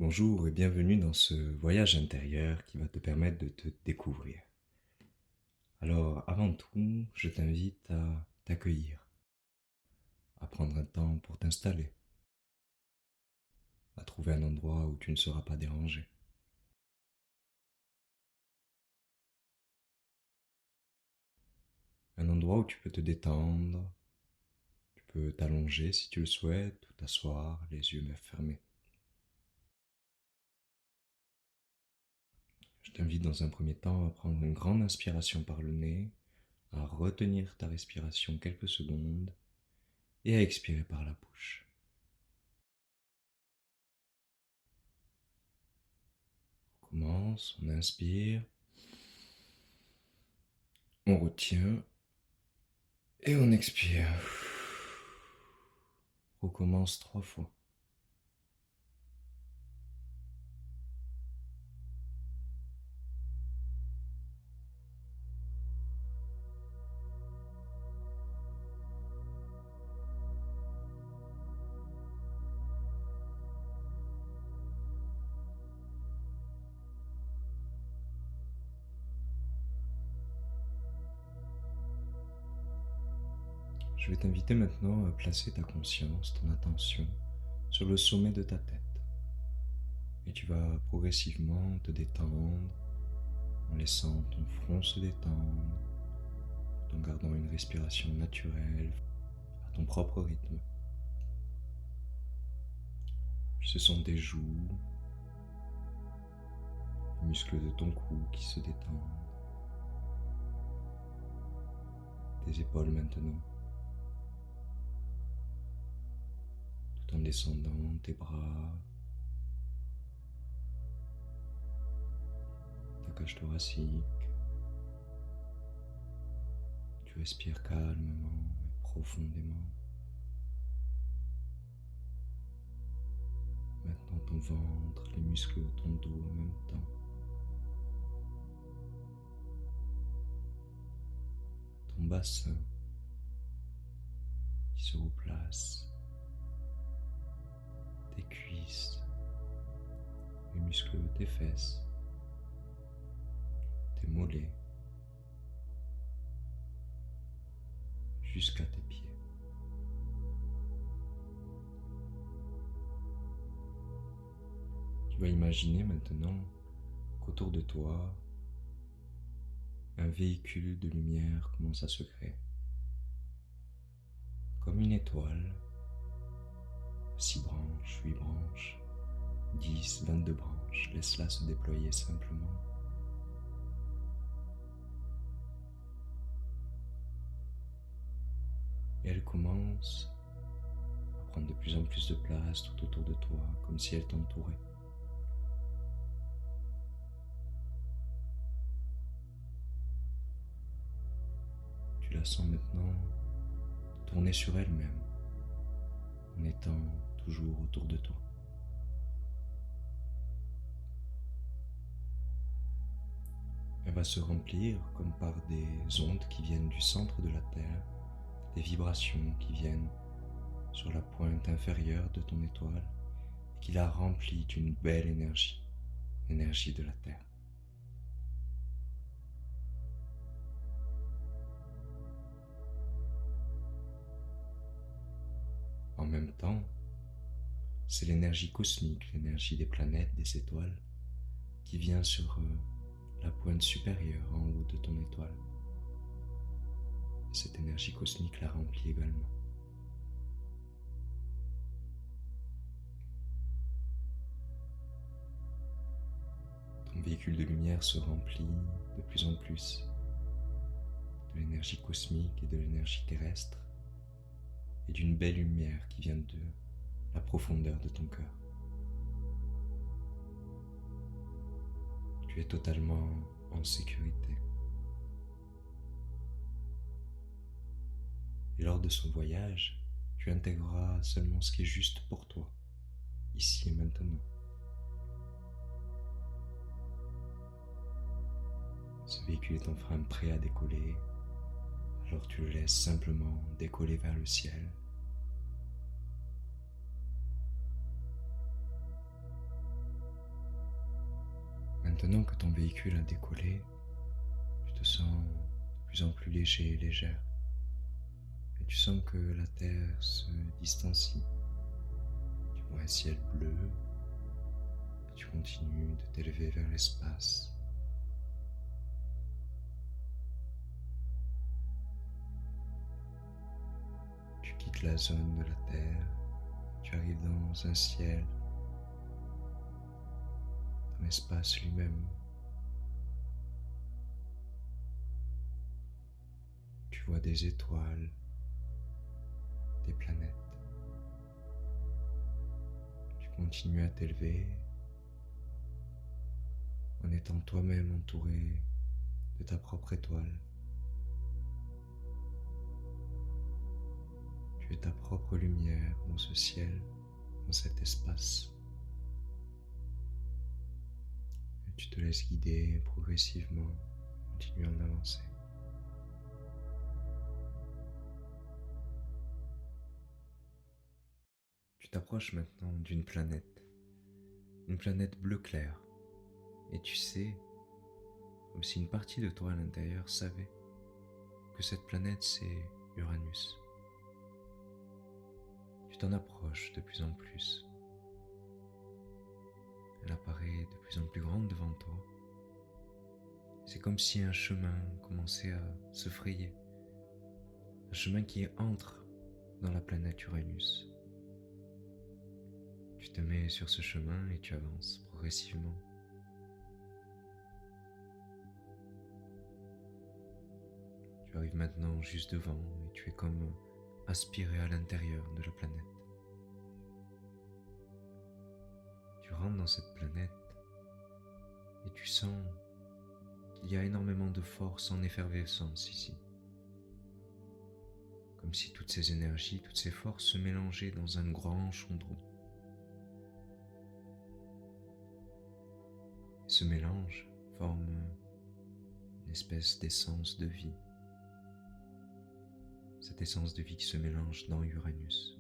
Bonjour et bienvenue dans ce voyage intérieur qui va te permettre de te découvrir. Alors, avant tout, je t'invite à t'accueillir, à prendre un temps pour t'installer, à trouver un endroit où tu ne seras pas dérangé. Un endroit où tu peux te détendre, tu peux t'allonger si tu le souhaites, ou t'asseoir, les yeux fermés. Je t'invite dans un premier temps à prendre une grande inspiration par le nez, à retenir ta respiration quelques secondes et à expirer par la bouche. On commence, on inspire, on retient et on expire. Recommence 3 fois. Je vais t'inviter maintenant à placer ta conscience, ton attention sur le sommet de ta tête. Et tu vas progressivement te détendre en laissant ton front se détendre, tout en gardant une respiration naturelle à ton propre rythme. Puis ce sont tes joues, les muscles de ton cou qui se détendent, tes épaules maintenant, tout en descendant tes bras, ta cage thoracique. Tu respires calmement et profondément. Maintenant ton ventre, les muscles de ton dos en même temps. Ton bassin qui se replace. Tes cuisses, les muscles de tes fesses, tes mollets, jusqu'à tes pieds. Tu vas imaginer maintenant qu'autour de toi, un véhicule de lumière commence à se créer. Comme une étoile, 6 branches, 8 branches, 10, 22 branches, laisse-la se déployer simplement. Et elle commence à prendre de plus en plus de place tout autour de toi, comme si elle t'entourait. Tu la sens maintenant tourner sur elle-même, en étant toujours autour de toi. Elle va se remplir comme par des ondes qui viennent du centre de la Terre, des vibrations qui viennent sur la pointe inférieure de ton étoile et qui la remplit d'une belle énergie, l'énergie de la Terre. En même temps, c'est l'énergie cosmique, l'énergie des planètes, des étoiles, qui vient sur la pointe supérieure en haut de ton étoile. Et cette énergie cosmique la remplit également. Ton véhicule de lumière se remplit de plus en plus de l'énergie cosmique et de l'énergie terrestre et d'une belle lumière qui vient de la profondeur de ton cœur. Tu es totalement en sécurité. Et lors de ce voyage, tu intégreras seulement ce qui est juste pour toi, ici et maintenant. Ce véhicule est enfin prêt à décoller, alors tu le laisses simplement décoller vers le ciel. Maintenant que ton véhicule a décollé, tu te sens de plus en plus léger et légère. Et tu sens que la Terre se distancie. Tu vois un ciel bleu et tu continues de t'élever vers l'espace. Tu quittes la zone de la Terre, tu arrives dans un ciel, dans l'espace lui-même. Tu vois des étoiles, des planètes. Tu continues à t'élever en étant toi-même entouré de ta propre étoile. Tu es ta propre lumière dans ce ciel, dans cet espace. Et tu te laisses guider progressivement, continuant d'avancer. Tu t'approches maintenant d'une planète bleu clair. Et tu sais, comme si une partie de toi à l'intérieur savait que cette planète c'est Uranus. Tu t'en approches de plus en plus. Elle apparaît de plus en plus grande devant toi. C'est comme si un chemin commençait à se frayer. Un chemin qui entre dans la planète Uranus. Tu te mets sur ce chemin et tu avances progressivement. Tu arrives maintenant juste devant et tu es comme aspiré à l'intérieur de la planète. Tu rentres dans cette planète et tu sens qu'il y a énormément de force en effervescence ici. Comme si toutes ces énergies, toutes ces forces se mélangeaient dans un grand chaudron. Et ce mélange forme une espèce d'essence de vie. Cette essence de vie qui se mélange dans Uranus.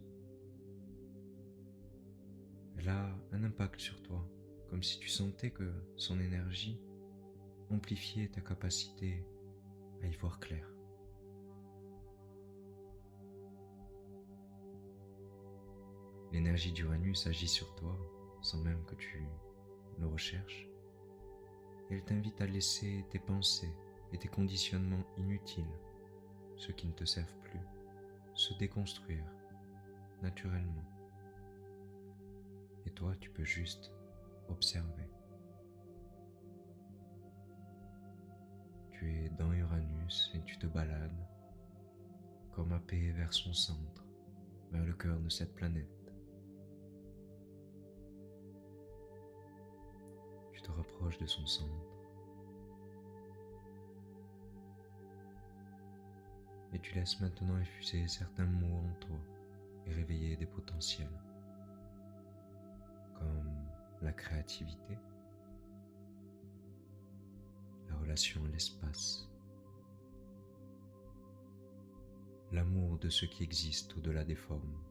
Elle a un impact sur toi, comme si tu sentais que son énergie amplifiait ta capacité à y voir clair. L'énergie d'Uranus agit sur toi sans même que tu le recherches. Et elle t'invite à laisser tes pensées et tes conditionnements inutiles, ceux qui ne te servent plus, se déconstruire naturellement. Et toi, tu peux juste observer. Tu es dans Uranus et tu te balades comme happé vers son centre, vers le cœur de cette planète. Tu te rapproches de son centre et tu laisses maintenant effuser certains mots en toi et réveiller des potentiels comme la créativité, la relation à l'espace, l'amour de ce qui existe au-delà des formes.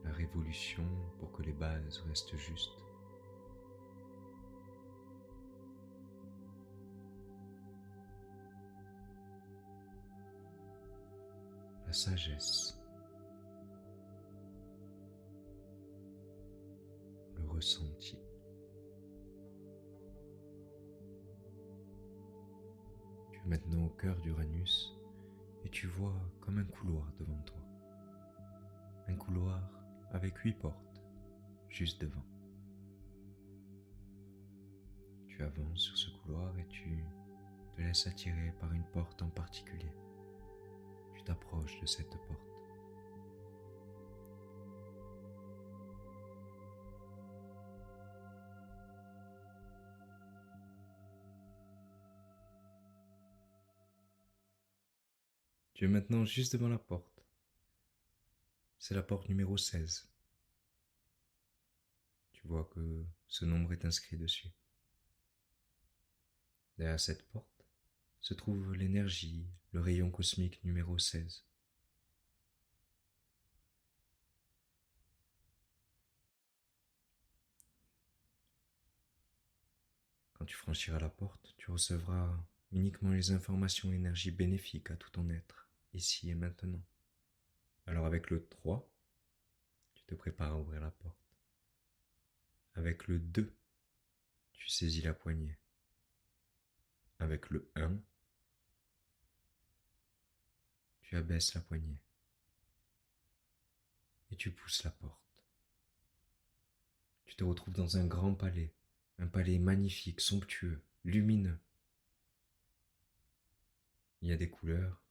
La révolution pour que les bases restent justes. La sagesse, le ressenti. Tu es maintenant au cœur d'Uranus et tu vois comme un couloir devant toi. Un couloir avec 8 portes juste devant. Tu avances sur ce couloir et tu te laisses attirer par une porte en particulier. Tu t'approches de cette porte. Tu es maintenant juste devant la porte. C'est la porte numéro 16. Tu vois que ce nombre est inscrit dessus. Derrière cette porte se trouve l'énergie, le rayon cosmique numéro 16. tu franchiras la porte, tu recevras uniquement les informations et énergies bénéfiques à tout ton être, ici et maintenant. Alors avec le 3, tu te prépares à ouvrir la porte. Avec le 2, tu saisis la poignée. Avec le 1, tu abaisses la poignée. Et tu pousses la porte. Tu te retrouves dans un grand palais, un palais magnifique, somptueux, lumineux. Il y a des couleurs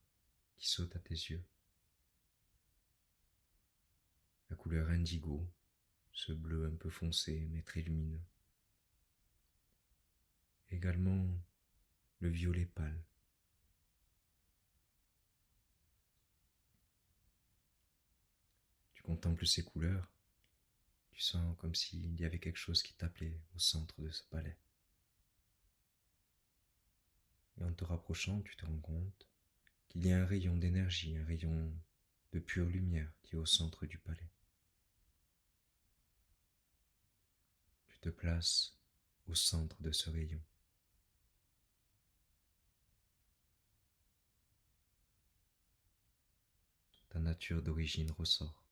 qui sautent à tes yeux. La couleur indigo, ce bleu un peu foncé mais très lumineux. Également le violet pâle. Tu contemples ces couleurs, tu sens comme s'il y avait quelque chose qui t'appelait au centre de ce palais. Et en te rapprochant, tu te rends compte qu'il y a un rayon d'énergie, un rayon de pure lumière qui est au centre du palais. Tu te places au centre de ce rayon. Ta nature d'origine ressort,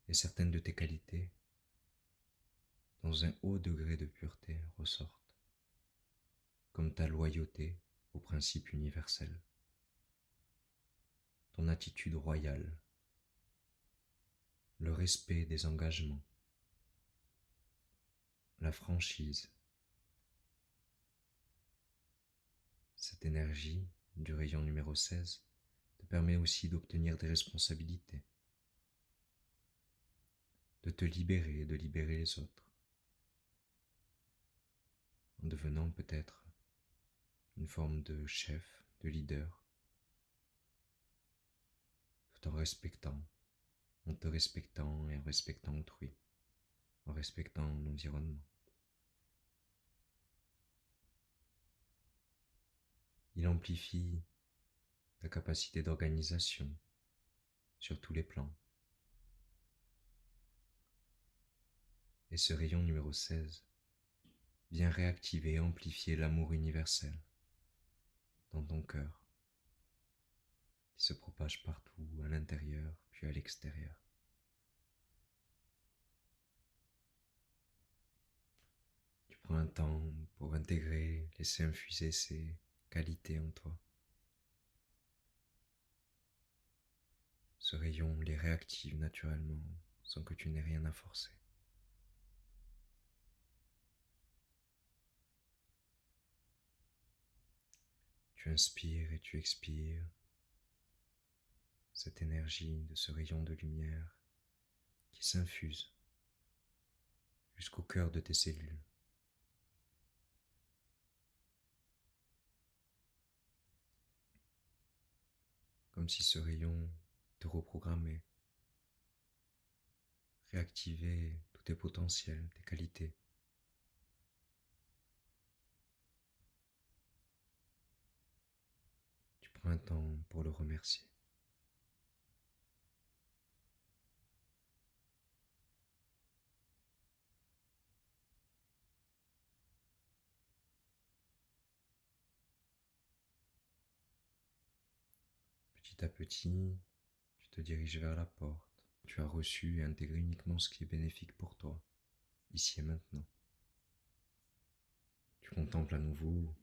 et certaines de tes qualités, dans un haut degré de pureté, ressortent, comme ta loyauté aux principes universels, ton attitude royale, le respect des engagements, la franchise. Cette énergie du rayon numéro 16 te permet aussi d'obtenir des responsabilités, de te libérer et de libérer les autres, en devenant peut-être une forme de chef, de leader, tout en te respectant et en respectant autrui, en respectant l'environnement. Il amplifie ta capacité d'organisation sur tous les plans. Et ce rayon numéro 16 vient réactiver et amplifier l'amour universel dans ton cœur, qui se propage partout, à l'intérieur puis à l'extérieur. Tu prends un temps pour intégrer, laisser infuser ces qualités en toi. Ce rayon les réactive naturellement sans que tu n'aies rien à forcer. Tu inspires et tu expires cette énergie de ce rayon de lumière qui s'infuse jusqu'au cœur de tes cellules. Comme si ce rayon te reprogrammait, réactivait tous tes potentiels, tes qualités. Tu prends un temps pour le remercier. Petit à petit, tu te diriges vers la porte. Tu as reçu et intégré uniquement ce qui est bénéfique pour toi, ici et maintenant. Tu contemples à nouveau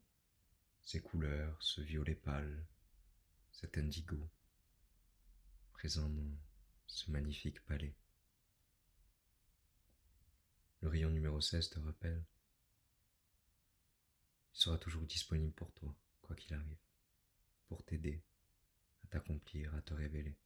ces couleurs, ce violet pâle, cet indigo, présent dans ce magnifique palais. Le rayon numéro 16 te rappelle, il sera toujours disponible pour toi, quoi qu'il arrive, pour t'aider à t'accomplir, à te révéler.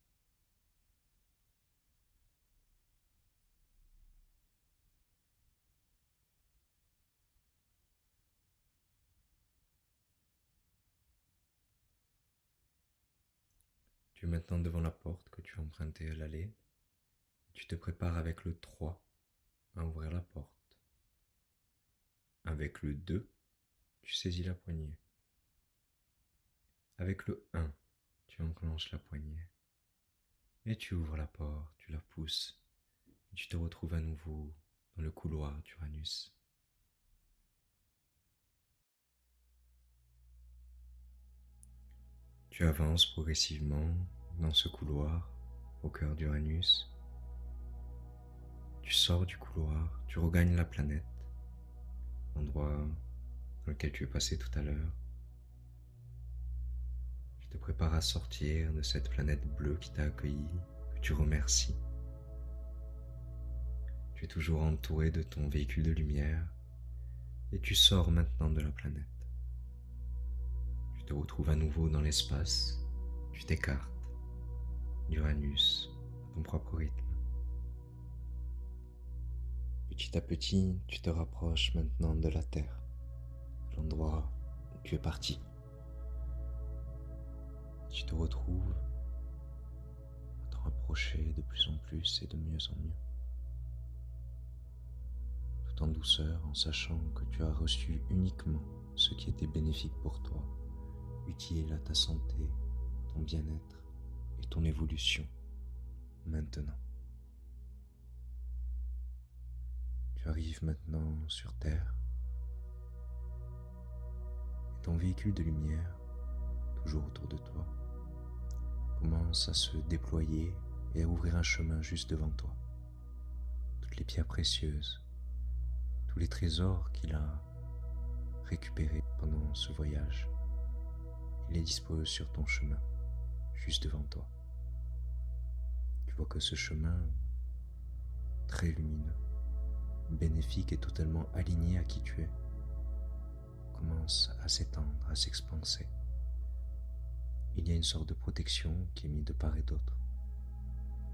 Tu es maintenant devant la porte que tu as empruntée à l'aller. Tu te prépares avec le 3 à ouvrir la porte. Avec le 2, tu saisis la poignée. Avec le 1, tu enclenches la poignée. Et tu ouvres la porte, tu la pousses. Et tu te retrouves à nouveau dans le couloir d'Uranus. Tu avances progressivement dans ce couloir au cœur d'Uranus. Tu sors du couloir, tu regagnes la planète, l'endroit dans lequel tu es passé tout à l'heure. Tu te prépares à sortir de cette planète bleue qui t'a accueilli, que tu remercies. Tu es toujours entouré de ton véhicule de lumière et tu sors maintenant de la planète. Tu te retrouves à nouveau dans l'espace, tu t'écartes d'Uranus à ton propre rythme. Petit à petit, tu te rapproches maintenant de la Terre, l'endroit où tu es parti. Tu te retrouves à te rapprocher de plus en plus et de mieux en mieux. Tout en douceur, en sachant que tu as reçu uniquement ce qui était bénéfique pour toi, utile à ta santé, ton bien-être et ton évolution, maintenant. Tu arrives maintenant sur Terre et ton véhicule de lumière, toujours autour de toi, commence à se déployer et à ouvrir un chemin juste devant toi. Toutes les pierres précieuses, tous les trésors qu'il a récupérés pendant ce voyage, il les dispose sur ton chemin, juste devant toi. Tu vois que ce chemin, très lumineux, bénéfique et totalement aligné à qui tu es, commence à s'étendre, à s'expanser. Il y a une sorte de protection qui est mise de part et d'autre,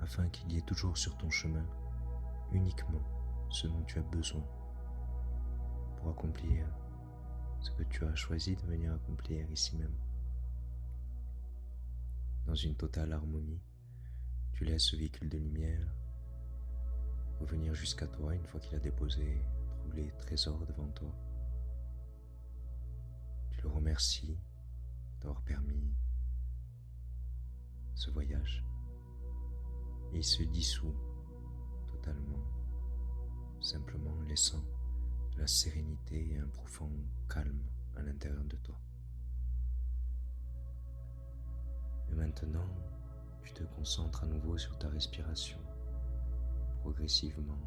afin qu'il y ait toujours sur ton chemin uniquement ce dont tu as besoin pour accomplir ce que tu as choisi de venir accomplir ici même. Dans une totale harmonie, tu laisses ce véhicule de lumière revenir jusqu'à toi une fois qu'il a déposé tous les trésors devant toi. Tu le remercies d'avoir permis ce voyage et il se dissout totalement, simplement laissant de la sérénité et un profond calme à l'intérieur de toi. Et maintenant, tu te concentres à nouveau sur ta respiration. Progressivement,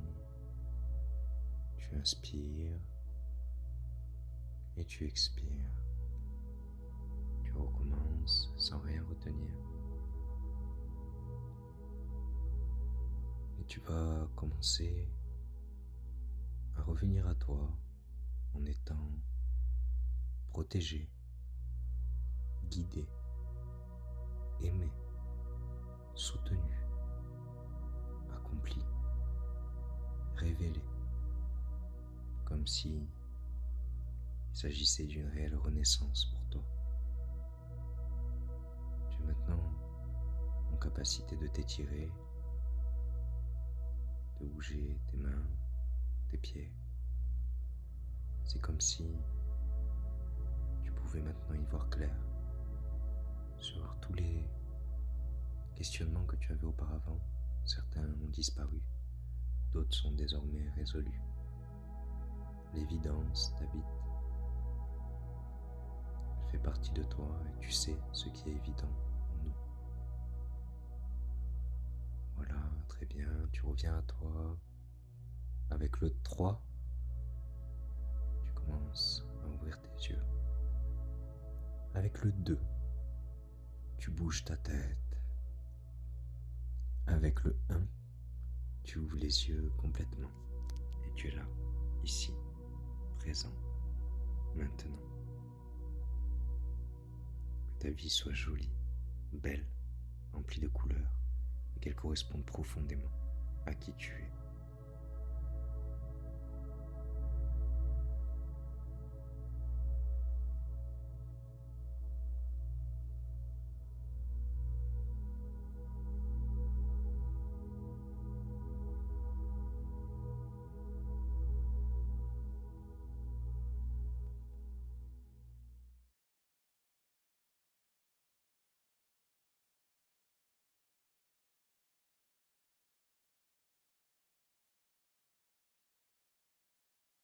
tu inspires et tu expires. Tu recommences sans rien retenir. Et tu vas commencer à revenir à toi en étant protégé, guidé, aimé, soutenu, accompli, révélé, comme si il s'agissait d'une réelle renaissance pour toi. Tu es maintenant en capacité de t'étirer, de bouger tes mains, tes pieds. C'est comme si tu pouvais maintenant y voir clair sur tous les questionnements que tu avais auparavant. Certains ont disparu, d'autres sont désormais résolus. L'évidence t'habite. Elle fait partie de toi et tu sais ce qui est évident ou non. Voilà, très bien, tu reviens à toi. Avec le 3, tu commences à ouvrir tes yeux. Avec le 2, tu bouges ta tête. Avec le 1, tu ouvres les yeux complètement et tu es là, ici, présent, maintenant. Que ta vie soit jolie, belle, remplie de couleurs et qu'elle corresponde profondément à qui tu es.